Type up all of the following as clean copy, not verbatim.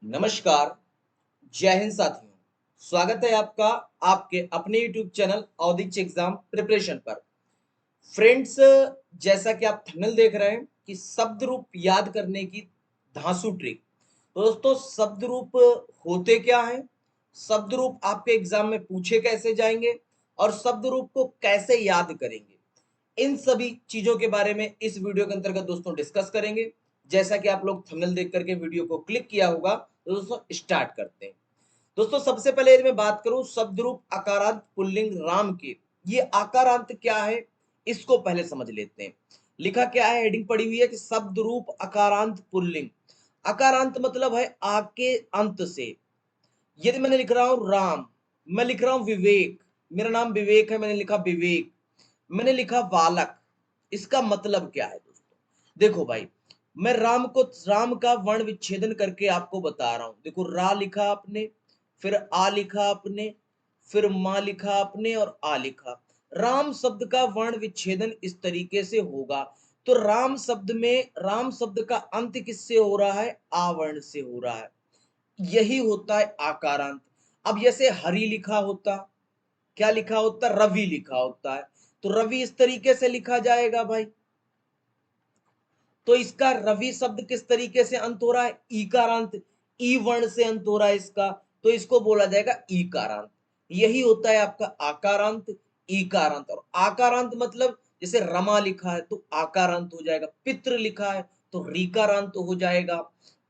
नमस्कार। जय हिंद साथियों। स्वागत है आपका आपके अपने YouTube चैनल ऑदिच एग्जाम प्रिपरेशन पर। फ्रेंड्स, जैसा कि आप थंबनेल देख रहे हैं कि शब्द रूप याद करने की धांसू ट्रिक। तो दोस्तों, शब्द रूप होते क्या हैं, शब्द रूप आपके एग्जाम में पूछे कैसे जाएंगे और शब्द रूप को कैसे याद करेंगे, इन सभी चीजों के बारे में इस वीडियो के अंतर्गत दोस्तों डिस्कस करेंगे। जैसा कि आप लोग थंबनेल देख करके वीडियो को क्लिक किया होगा, तो दोस्तों स्टार्ट करते हैं। दोस्तों, सबसे पहले यदि मैं बात करूं शब्द रूप आकारांत पुल्लिंग राम के, ये आकारांत क्या है इसको पहले समझ लेते हैं। लिखा क्या है, हेडिंग पड़ी हुई है कि शब्द रूप आकारांत पुल्लिंग। आकारांत मतलब है आ के अंत से। यदि मैंने लिख रहा हूं राम, मैं लिख रहा हूं विवेक, मेरा नाम विवेक है, मैंने लिखा विवेक, मैंने लिखा बालक। इसका मतलब क्या है दोस्तों? देखो भाई, मैं राम का वर्ण विच्छेदन करके आपको बता रहा हूं। देखो, रा लिखा आपने, फिर आ लिखा आपने, फिर मां लिखा आपने और आ लिखा। राम शब्द का वर्ण विच्छेदन इस तरीके से होगा। तो राम शब्द का अंत किससे हो रहा है? आ वर्ण से हो रहा है। यही होता है आकारांत। अब जैसे हरि लिखा होता, क्या लिखा होता? रवि लिखा होता है, तो रवि इस तरीके से लिखा जाएगा भाई। तो इसका रवि शब्द किस तरीके से अंत हो रहा है? ईकारांत, ई वर्ण से अंत हो रहा है इसका, तो इसको बोला जाएगा ईकारांत। यही होता है आपका आकारांत, ईकारांत। और आकारांत मतलब जैसे रमा लिखा है तो आकारांत हो जाएगा, पितृ लिखा है तो रीकारांत हो जाएगा,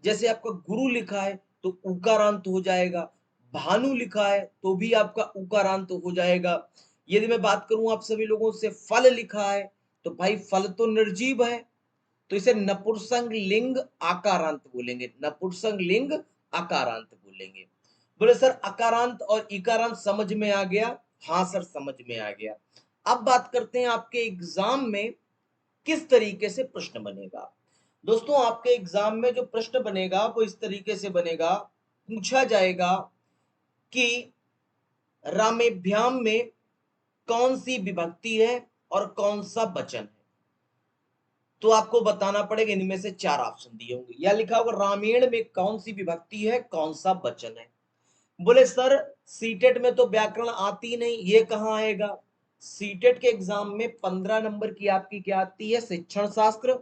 जैसे आपका गुरु लिखा है तो उकारांत हो जाएगा, भानु लिखा है तो भी आपका उकारांत हो जाएगा। यदि मैं बात करूं आप सभी लोगों से, फल लिखा है तो भाई फल तो निर्जीव है, तो इसे नपुंसक लिंग आकारांत बोलेंगे, नपुंसक लिंग आकारांत बोलेंगे। बोले सर अकारांत और इकारांत समझ में आ गया? हाँ सर, समझ में आ गया। अब बात करते हैं आपके एग्जाम में किस तरीके से प्रश्न बनेगा। दोस्तों, आपके एग्जाम में जो प्रश्न बनेगा वो इस तरीके से बनेगा। पूछा जाएगा कि रामेभ्याम में कौन सी विभक्ति है और कौन सा वचन है। तो आपको बताना पड़ेगा, इनमें से चार ऑप्शन दिए होंगे, या लिखा होगा रामायण में कौन सी विभक्ति है, कौन सा वचन है। बोले सर सीटेट में तो व्याकरण आती नहीं, ये कहाँ आएगा? सीटेट के एग्जाम में 15 नंबर की आपकी क्या आती है? शिक्षण शास्त्र।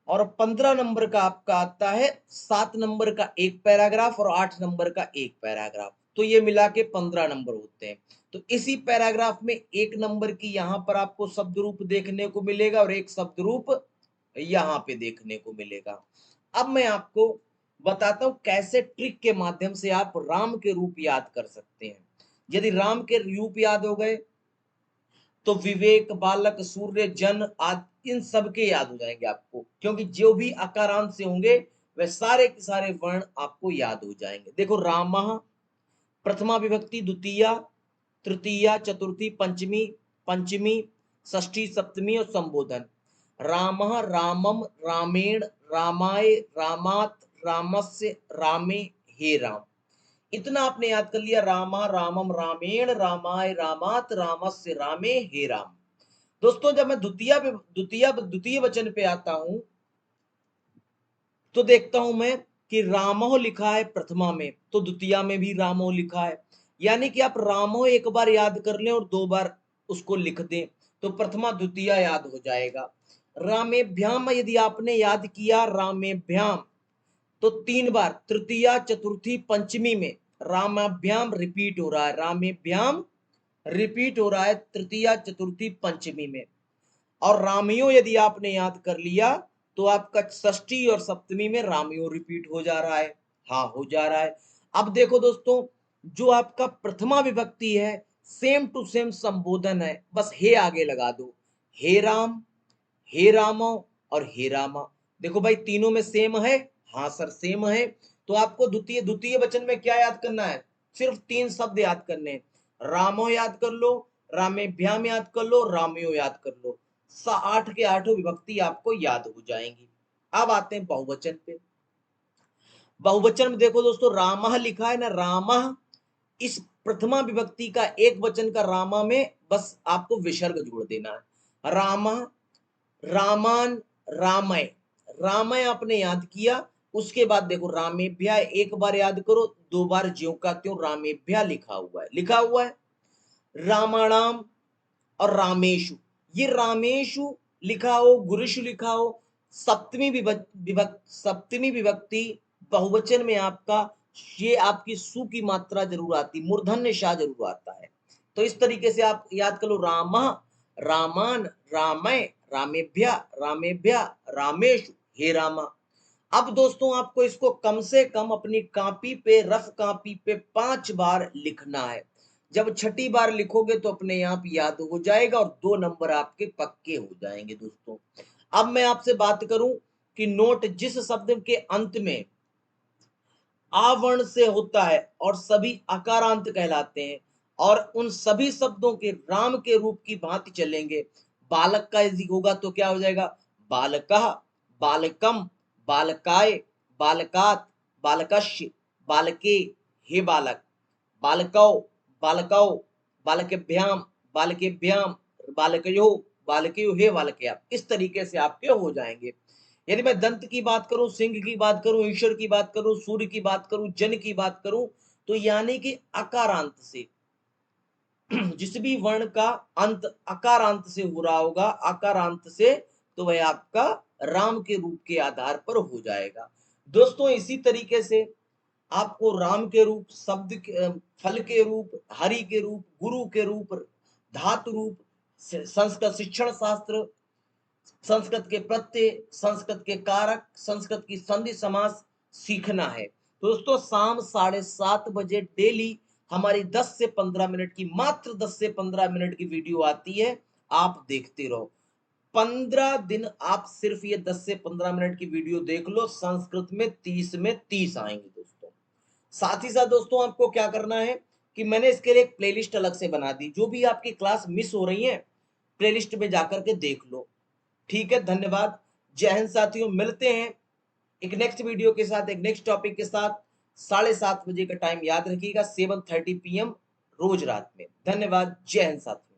और 15 नंबर का आपका आता है 7 नंबर का एक पैराग्राफ और 8 नंबर का एक पैराग्राफ। तो ये मिला के 15 नंबर होते हैं। तो इसी पैराग्राफ में एक नंबर की यहाँ पर आपको शब्द रूप देखने को मिलेगा और एक शब्द रूप यहाँ पे देखने को मिलेगा। अब मैं आपको बताता हूँ कैसे ट्रिक के माध्यम से आप राम के रूप याद कर सकते हैं। यदि राम के रूप याद हो गए तो विवेक, बालक, सूर्य, जन आदि इन सब के याद हो जाएंगे आपको, क्योंकि जो भी अकारांत से होंगे वह सारे के सारे वर्ण आपको याद हो जाएंगे। देखो, रामः प्रथमा विभक्ति द्वितीया, तृतीया, चतुर्थी, पंचमी, पंचमी, षष्ठी, सप्तमी और संबोधन। रामः, रामम, रामेण, रामाय, रामात, रामस्य, रामे, हे राम। इतना आपने याद कर लिया। रामा, रामम, रामेण, रामाय, रामात, रामस्य, रामे, हे राम। दोस्तों, जब मैं द्वितीय वचन पे आता हूं तो देखता हूं मैं कि रामो लिखा है प्रथमा में, तो द्वितीया में भी रामो लिखा है। यानी कि आप रामो एक बार याद कर लें और दो बार उसको लिख दें तो प्रथमा द्वितीया याद हो जाएगा। रामेभ्याम यदि आपने याद किया, रामेभ्याम, तो 3 बार तृतीया, चतुर्थी, पंचमी में रामाभ्याम रिपीट हो रहा है, रामेभ्याम रिपीट हो रहा है तृतीया, चतुर्थी, पंचमी में। और रामियो यदि आपने याद कर लिया तो आपका षष्ठी और सप्तमी में रामियो रिपीट हो जा रहा है। हाँ, हो जा रहा है। अब देखो दोस्तों, जो आपका प्रथमा विभक्ति है सेम टू सेम संबोधन है, बस हे आगे लगा दो। हे राम, हे रामो और हे रामा। देखो भाई, तीनों में सेम है। हाँ सर, सेम है। तो आपको द्वितीय द्वितीय वचन में क्या याद करना है? सिर्फ 3 शब्द याद करने हैं। रामो याद कर लो, रामेभ्याम याद कर लो, रामयो याद कर लो। 8 के 8 विभक्ति आपको याद हो जाएंगी। अब आते हैं बहुवचन पे। बहुवचन में देखो दोस्तों, रामः लिखा है ना, रामः, इस प्रथमा विभक्ति का एक वचन का रामा में बस आपको विसर्ग जोड़ देना है। रामः, रामान, रामय। रामय आपने याद किया, उसके बाद देखो रामेभ्या एक बार याद करो, 2 बार ज्यों का त्यों रामेभ्या लिखा हुआ है। रामाणाम और रामेशु, ये रामेशु लिखा हो, गुरुषु लिखा हो, सप्तमी विभक्ति बहुवचन में आपका ये आपकी सु की मात्रा जरूर आती, मूर्धन्य शाह जरूर आता है। तो इस तरीके से आप याद कर लो, रामा, रामान, रामय, रामेभ्या, रामेभ्या, रामेशु, हे रामा। अब दोस्तों आपको इसको कम से कम अपनी कॉपी पे, रफ कॉपी पे 5 बार लिखना है। जब छठी बार लिखोगे तो अपने आप याद हो जाएगा और 2 नंबर आपके पक्के हो जाएंगे दोस्तों। अब मैं आपसे बात करूं कि नोट जिस शब्द के अंत में आवर्ण से होता है और सभी अकारांत कहलाते हैं और उन सभी शब्दों के राम के रूप की भांति चलेंगे। बालक का यदि होगा तो क्या हो जाएगा, बालकः, बालकम, बालकाय, बालकात, बालकस्य, बालके, हे बालक, बालकौ, बालकौ, बालकेभ्याम, बालकेभ्याम, बालकयो, बालकयो, हे बालकया। इस तरीके से आपके हो जाएंगे। यदि मैं दंत की बात करूं, सिंह की बात करूं, ईश्वर की बात करूं, सूर्य की बात करूं, जन की बात करूं, तो यानी कि अकारांत से जिस भी वर्ण का अंत अकारांत से हो रहा होगा, अकारांत से, तो वह आपका राम के रूप के आधार पर हो जाएगा। दोस्तों इसी तरीके से आपको राम के रूप, शब्द के, फल के रूप, हरि के रूप, गुरु के रूप, धातु रूप, संस्कृत शिक्षण शास्त्र, संस्कृत के प्रत्यय, संस्कृत के कारक, संस्कृत की संधि समास सीखना है। दोस्तों शाम 7:30 बजे डेली हमारी 10 से 15 मिनट की, मात्र 10 से 15 मिनट की वीडियो आती है, आप देखते रहो। 15 दिन आप सिर्फ ये 10 से 15 मिनट की वीडियो देख लो, संस्कृत में 30 में 30 आएंगे दोस्तों। साथ ही साथ दोस्तों आपको क्या करना है कि मैंने इसके लिए एक प्लेलिस्ट अलग से बना दी, जो भी आपकी क्लास मिस हो रही है प्लेलिस्ट में जाकर के देख लो। ठीक है, धन्यवाद, जय हिंद साथियों। मिलते हैं एक नेक्स्ट वीडियो के साथ, एक नेक्स्ट टॉपिक के साथ। 7:30 बजे का टाइम याद रखिएगा, 7:30 PM रोज रात में। धन्यवाद, जय हिंद साथियों।